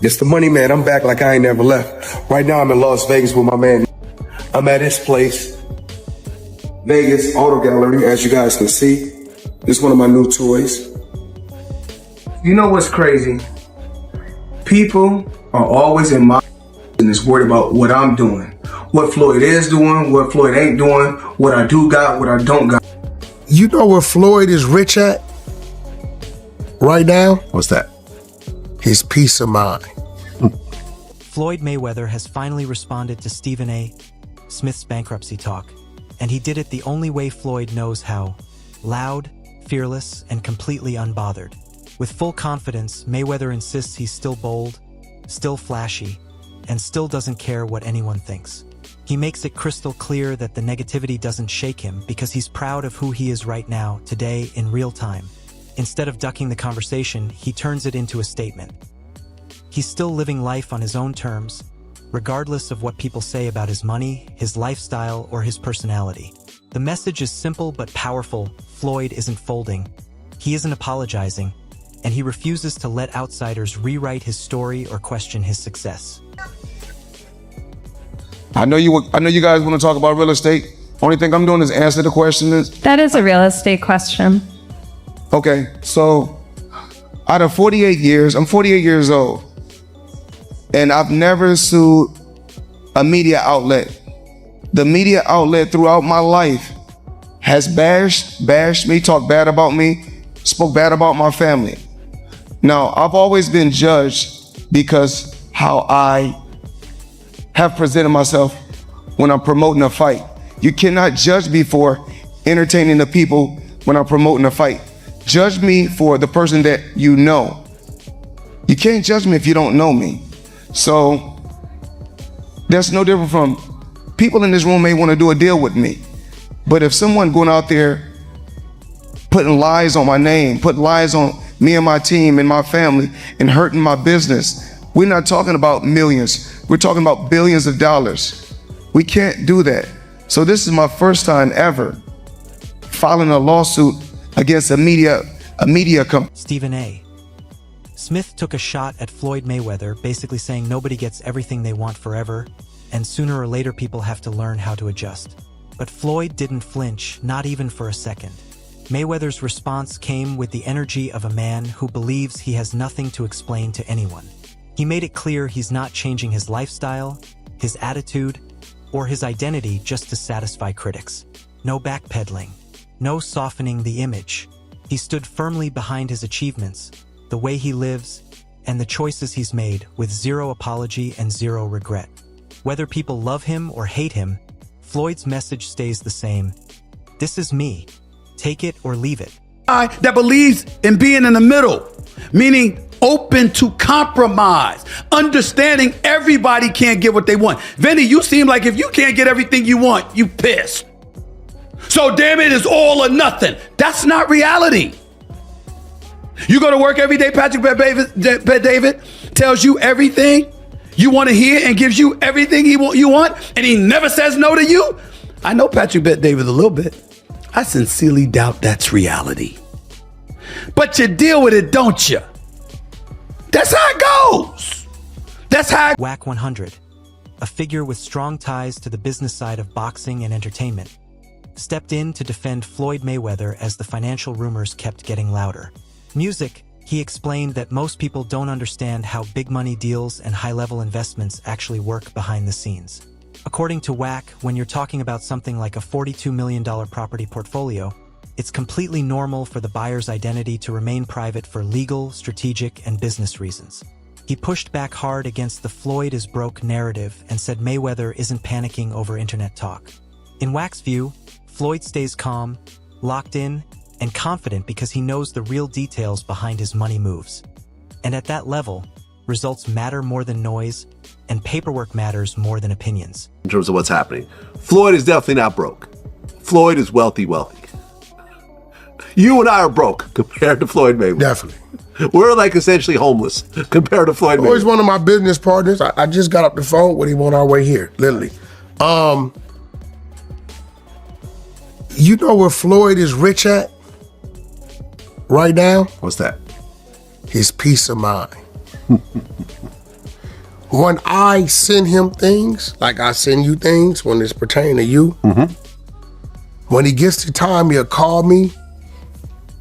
It's the money man. I'm back like I ain't never left. Right now I'm in Las Vegas with my man. I'm at his place, Vegas Auto Gallery, as you guys can see. This is one of my new toys. You know what's crazy? People are always in my business worried about what I'm doing, what Floyd is doing, what Floyd ain't doing, what I do got, what I don't got. You know where Floyd is rich at right now? What's that? His peace of mind. Floyd Mayweather has finally responded to Stephen A. Smith's bankruptcy talk, and he did it the only way Floyd knows how: loud, fearless, and completely unbothered. With full confidence, Mayweather insists he's still bold, still flashy, and still doesn't care what anyone thinks. He makes it crystal clear that the negativity doesn't shake him because he's proud of who he is right now, today, in real time. Instead of ducking the conversation, he turns it into a statement. He's still living life on his own terms, regardless of what people say about his money, his lifestyle, or his personality. The message is simple but powerful. Floyd isn't folding, he isn't apologizing, and he refuses to let outsiders rewrite his story or question his success. I know you guys want to talk about real estate. Only thing I'm doing is answer the questions. That is a real estate question. Okay, so out of 48 years, I'm 48 years old, and I've never sued a media outlet. The media outlet throughout my life has bashed me, talked bad about me, spoke bad about my family. Now, I've always been judged because how I have presented myself when I'm promoting a fight. You cannot judge me for entertaining the people when I'm promoting a fight. Judge me for the person that you know. You can't judge me if you don't know me. So that's no different from people in this room may want to do a deal with me. But if someone going out there putting lies on my name, put lies on me and my team and my family and hurting my business, we're not talking about millions. We're talking about billions of dollars. We can't do that. So this is my first time ever filing a lawsuit against a media company. Stephen A. Smith took a shot at Floyd Mayweather, basically saying nobody gets everything they want forever, and sooner or later people have to learn how to adjust. But Floyd didn't flinch, not even for a second. Mayweather's response came with the energy of a man who believes he has nothing to explain to anyone. He made it clear he's not changing his lifestyle, his attitude, or his identity just to satisfy critics. No backpedaling, no softening the image. He stood firmly behind his achievements, the way he lives, and the choices he's made, with zero apology and zero regret. Whether people love him or hate him, Floyd's message stays the same. This is me. Take it or leave it. That believes in being in the middle, meaning open to compromise, understanding everybody can't get what they want. Vinny, you seem like if you can't get everything you want, you pissed. So damn it, it's all or nothing. That's not reality. You go to work every day, Patrick Bet David tells you everything you want to hear and gives you everything you want, and he never says no to you. I know Patrick Bet David a little bit. I sincerely doubt that's reality. But you deal with it, don't you? That's how it goes. That's how WAC 100, a figure with strong ties to the business side of boxing and entertainment, stepped in to defend Floyd Mayweather as the financial rumors kept getting louder. Music, he explained that most people don't understand how big money deals and high-level investments actually work behind the scenes. According to WAC, when you're talking about something like a $42 million property portfolio, it's completely normal for the buyer's identity to remain private for legal, strategic, and business reasons. He pushed back hard against the Floyd is broke narrative and said Mayweather isn't panicking over internet talk. In WAC's view, Floyd stays calm, locked in, and confident because he knows the real details behind his money moves. And at that level, results matter more than noise, and paperwork matters more than opinions. In terms of what's happening, Floyd is definitely not broke. Floyd is wealthy. You and I are broke compared to Floyd Mayweather. Definitely. We're like essentially homeless compared to Floyd Mayweather. He's one of my business partners. I just got off the phone with him on our way here, literally. You know where Floyd is rich at right now? What's that? His peace of mind. When I send him things, like I send you things when it's pertaining to you, when he gets the time, he'll call me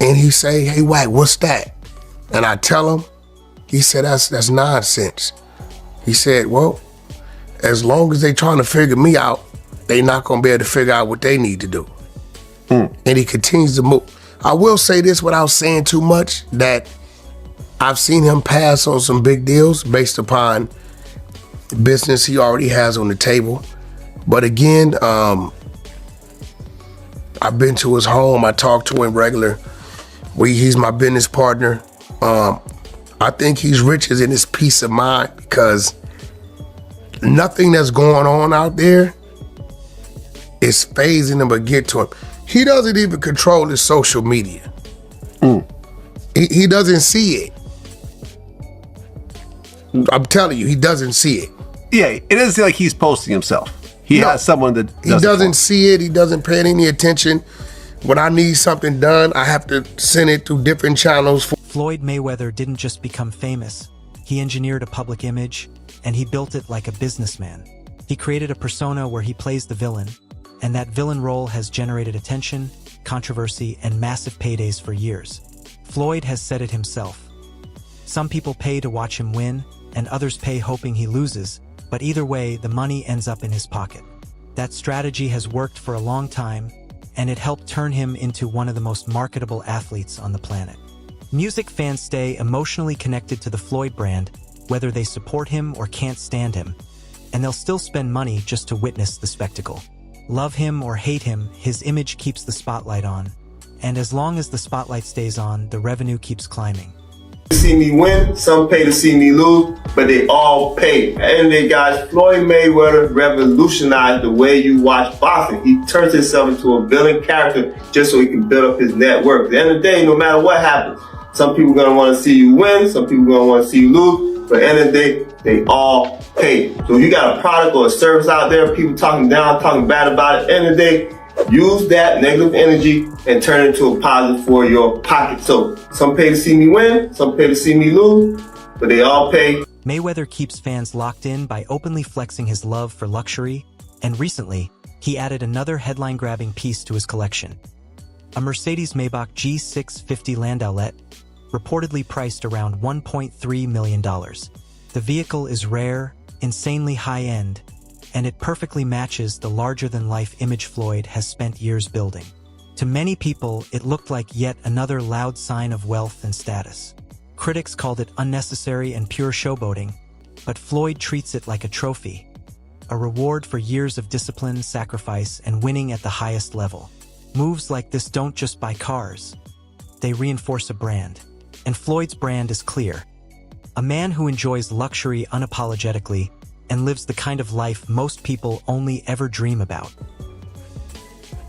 and he say, hey, Wack, what's that? And I tell him, he said, that's nonsense. He said, well, as long as they trying to figure me out, they not gonna be able to figure out what they need to do. And he continues to move. I will say this without saying too much, that I've seen him pass on some big deals based upon business he already has on the table. But again, I've been to his home. I talk to him regular. He's my business partner. I think he's riches in his peace of mind, because nothing that's going on out there is phasing him or get to him. He doesn't even control his social media. He doesn't see it. I'm telling you, he doesn't see it. Yeah, it doesn't seem like he's posting himself. He has someone that he doesn't see it. He doesn't pay any attention. When I need something done, I have to send it through different channels. Floyd Mayweather didn't just become famous. He engineered a public image, and he built it like a businessman. He created a persona where he plays the villain, and that villain role has generated attention, controversy, and massive paydays for years. Floyd has said it himself. Some people pay to watch him win, and others pay hoping he loses, but either way, the money ends up in his pocket. That strategy has worked for a long time, and it helped turn him into one of the most marketable athletes on the planet. Music fans stay emotionally connected to the Floyd brand, whether they support him or can't stand him, and they'll still spend money just to witness the spectacle. Love him or hate him, his image keeps the spotlight on, and as long as the spotlight stays on, the revenue keeps climbing. See me win, some pay to see me lose, but they all pay. At the end of the day, guys, Floyd Mayweather revolutionized the way you watch boxing. He turns himself into a villain character just so he can build up his net worth. At the end of the day, no matter what happens, some people are going to want to see you win, some people are going to want to see you lose, but at the end of the day, they all pay. So if you got a product or a service out there, people talking down, talking bad about it, at the end of the day, use that negative energy and turn it into a positive for your pocket. So some pay to see me win, some pay to see me lose, but they all pay. Mayweather keeps fans locked in by openly flexing his love for luxury, and recently, he added another headline-grabbing piece to his collection. A Mercedes-Maybach G650 Landaulet, reportedly priced around $1.3 million. The vehicle is rare, insanely high-end, and it perfectly matches the larger-than-life image Floyd has spent years building. To many people, it looked like yet another loud sign of wealth and status. Critics called it unnecessary and pure showboating, but Floyd treats it like a trophy, a reward for years of discipline, sacrifice, and winning at the highest level. Moves like this don't just buy cars. They reinforce a brand. And Floyd's brand is clear. A man who enjoys luxury unapologetically and lives the kind of life most people only ever dream about.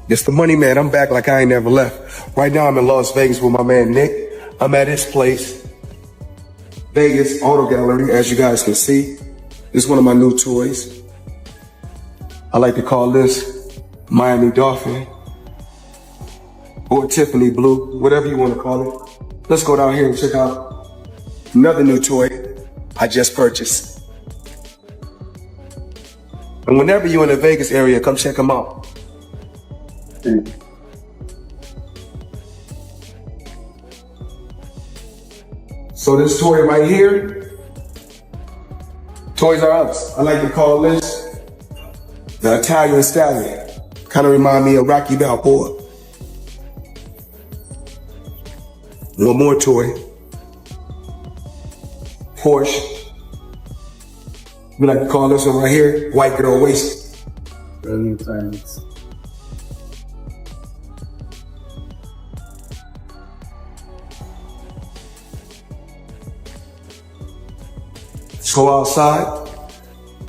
It's the money, man. I'm back like I ain't never left. Right now I'm in Las Vegas with my man Nick. I'm at his place, Vegas Auto Gallery, as you guys can see. This is one of my new toys. I like to call this Miami Dolphin or Tiffany Blue, whatever you want to call it. Let's go down here and check out another new toy I just purchased. And whenever you're in the Vegas area, come check them out. So this toy right here, Toys R Us. I like to call this the Italian Stallion. Kind of remind me of Rocky Balboa. One more toy. Porsche. We like to call this one right here, White Girl Wasted. Brilliant friends. Let's go outside.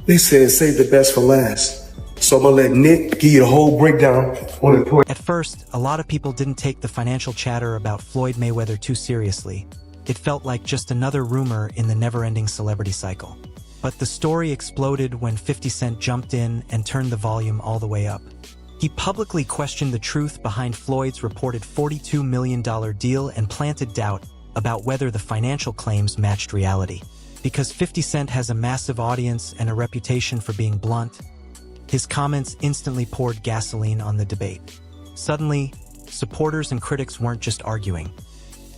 They said save the best for last. So I'm gonna let Nick give you the whole breakdown on the toy. At first, a lot of people didn't take the financial chatter about Floyd Mayweather too seriously. It felt like just another rumor in the never-ending celebrity cycle. But the story exploded when 50 Cent jumped in and turned the volume all the way up. He publicly questioned the truth behind Floyd's reported $42 million deal and planted doubt about whether the financial claims matched reality. Because 50 Cent has a massive audience and a reputation for being blunt, his comments instantly poured gasoline on the debate. Suddenly, supporters and critics weren't just arguing.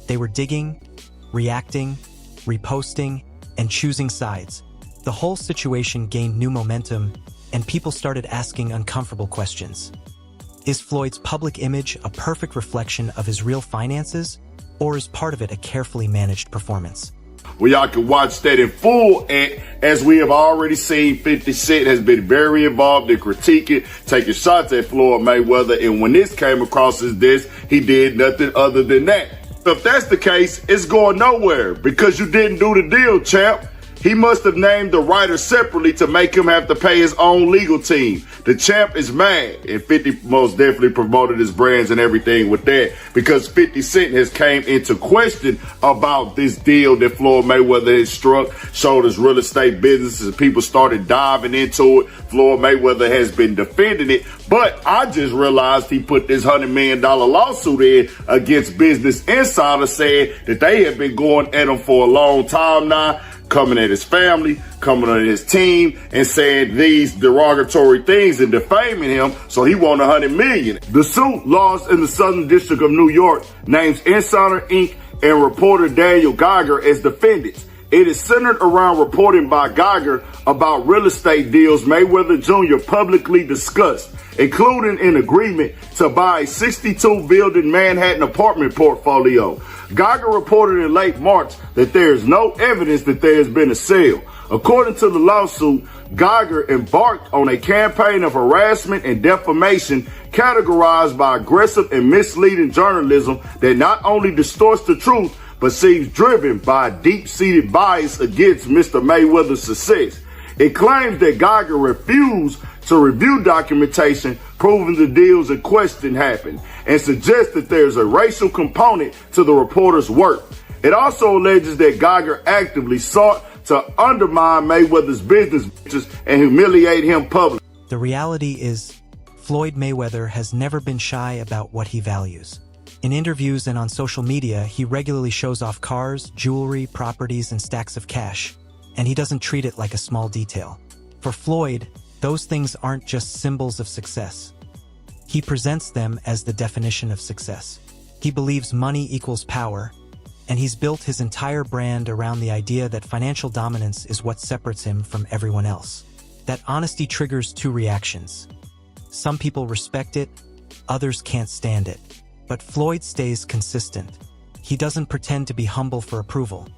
They were digging, reacting, reposting, and choosing sides. The whole situation gained new momentum, and people started asking uncomfortable questions. Is Floyd's public image a perfect reflection of his real finances, or is part of it a carefully managed performance? Well, y'all can watch that in full. And as we have already seen, 50 Cent has been very involved in critiquing, taking shots at Floyd Mayweather. And when this came across his desk, he did nothing other than that. If that's the case, it's going nowhere because you didn't do the deal, champ. He must have named the writer separately to make him have to pay his own legal team. The champ is mad, and 50 most definitely promoted his brands and everything with that because 50 Cent has came into question about this deal that Floyd Mayweather has struck, showed his real estate businesses, and people started diving into it. Floyd Mayweather has been defending it, but I just realized he put this $100 million lawsuit in against Business Insider saying that they have been going at him for a long time now, coming at his family, coming at his team, and saying these derogatory things and defaming him, so he won $100 million. The suit lost in the Southern District of New York names Insider Inc. and reporter Daniel Geiger as defendants. It is centered around reporting by Geiger about real estate deals Mayweather Jr. publicly discussed, including an agreement to buy a 62-building Manhattan apartment portfolio. Geiger reported in late March that there is no evidence that there has been a sale. According to the lawsuit, Geiger embarked on a campaign of harassment and defamation categorized by aggressive and misleading journalism that not only distorts the truth, but seems driven by a deep-seated bias against Mr. Mayweather's success. It claims that Geiger refused to review documentation proving the deals in question happened and suggests that there's a racial component to the reporter's work. It also alleges that Geiger actively sought to undermine Mayweather's business and humiliate him publicly. The reality is, Floyd Mayweather has never been shy about what he values. In interviews and on social media, he regularly shows off cars, jewelry, properties, and stacks of cash, and he doesn't treat it like a small detail. For Floyd, those things aren't just symbols of success. He presents them as the definition of success. He believes money equals power, and he's built his entire brand around the idea that financial dominance is what separates him from everyone else. That honesty triggers two reactions. Some people respect it, others can't stand it. But Floyd stays consistent. He doesn't pretend to be humble for approval.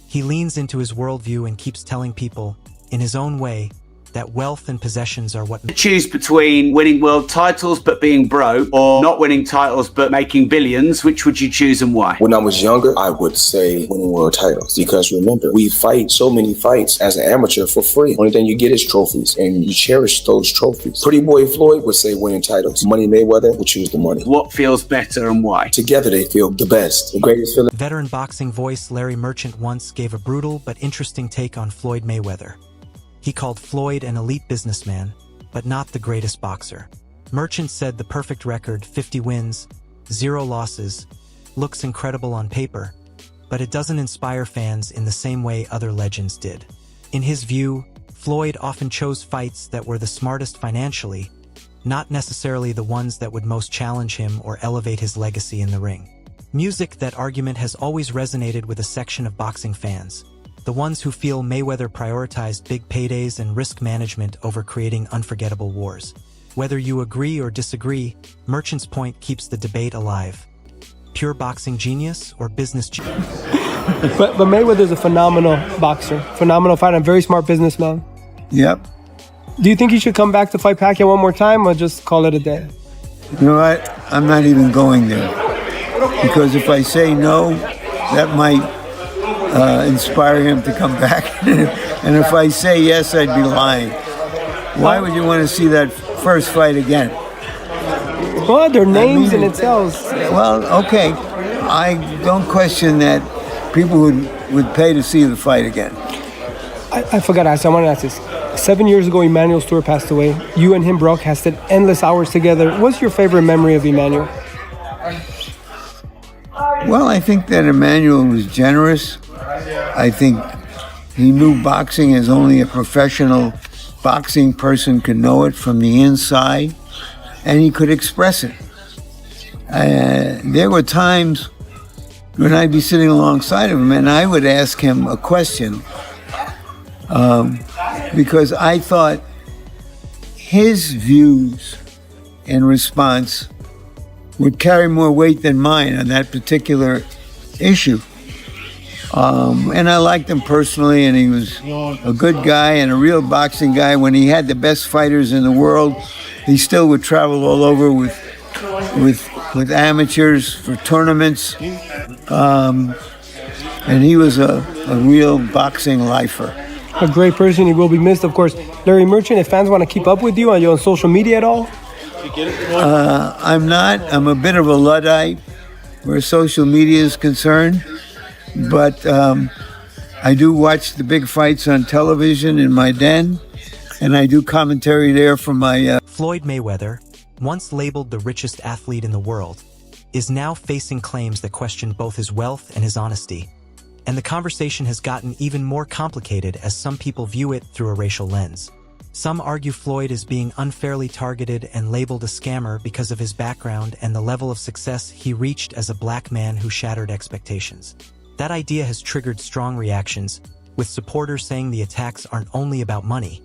He leans into his worldview and keeps telling people, in his own way, that wealth and possessions are what... Choose between winning world titles but being broke, or not winning titles but making billions. Which would you choose and why? When I was younger, I would say winning world titles, because remember, we fight so many fights as an amateur for free. Only thing you get is trophies, and you cherish those trophies. Pretty boy Floyd would say winning titles. Money Mayweather would choose the money. What feels better and why? Together they feel the best. The greatest feeling. Veteran boxing voice Larry Merchant once gave a brutal but interesting take on Floyd Mayweather. He called Floyd an elite businessman, but not the greatest boxer. Merchant said the perfect record, 50 wins, 0 losses, looks incredible on paper, but it doesn't inspire fans in the same way other legends did. In his view, Floyd often chose fights that were the smartest financially, not necessarily the ones that would most challenge him or elevate his legacy in the ring. That argument has always resonated with a section of boxing fans. The ones who feel Mayweather prioritized big paydays and risk management over creating unforgettable wars. Whether you agree or disagree, Merchant's point keeps the debate alive. Pure boxing genius or business genius? But Mayweather's a phenomenal boxer, phenomenal fighter, a very smart businessman. Yep. Do you think he should come back to fight Pacquiao one more time or just call it a day? You know what? I'm not even going there. Because if I say no, that might inspire him to come back. And if I say yes, I'd be lying. Why would you want to see that first fight again? Well, their names and it sells. Well, okay. I don't question that people would pay to see the fight again. I forgot to ask. I want to ask this. 7 years ago, Emmanuel Stewart passed away. You and him broadcasted endless hours together. What's your favorite memory of Emmanuel? Well, I think that Emmanuel was generous. I think He knew boxing as only a professional boxing person could know it from the inside, and he could express it. There were times when I'd be sitting alongside of him and I would ask him a question because I thought his views and response would carry more weight than mine on that particular issue. And I liked him personally, and he was a good guy and a real boxing guy. When he had the best fighters in the world, he still would travel all over with amateurs for tournaments. And he was a real boxing lifer. A great person. He will be missed, of course. Larry Merchant, if fans want to keep up with you, are you on social media at all? I'm not. I'm a bit of a Luddite where social media is concerned. But I do watch the big fights on television in my den, and I do commentary there from my... Floyd Mayweather, once labeled the richest athlete in the world, is now facing claims that question both his wealth and his honesty. And the conversation has gotten even more complicated as some people view it through a racial lens. Some argue Floyd is being unfairly targeted and labeled a scammer because of his background and the level of success he reached as a black man who shattered expectations. That idea has triggered strong reactions, with supporters saying the attacks aren't only about money.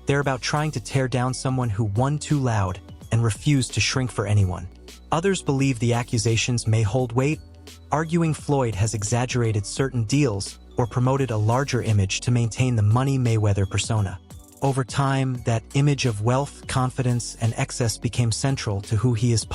They're about trying to tear down someone who won too loud and refused to shrink for anyone. Others believe the accusations may hold weight, arguing Floyd has exaggerated certain deals or promoted a larger image to maintain the Money Mayweather persona. Over time, that image of wealth, confidence, and excess became central to who he is.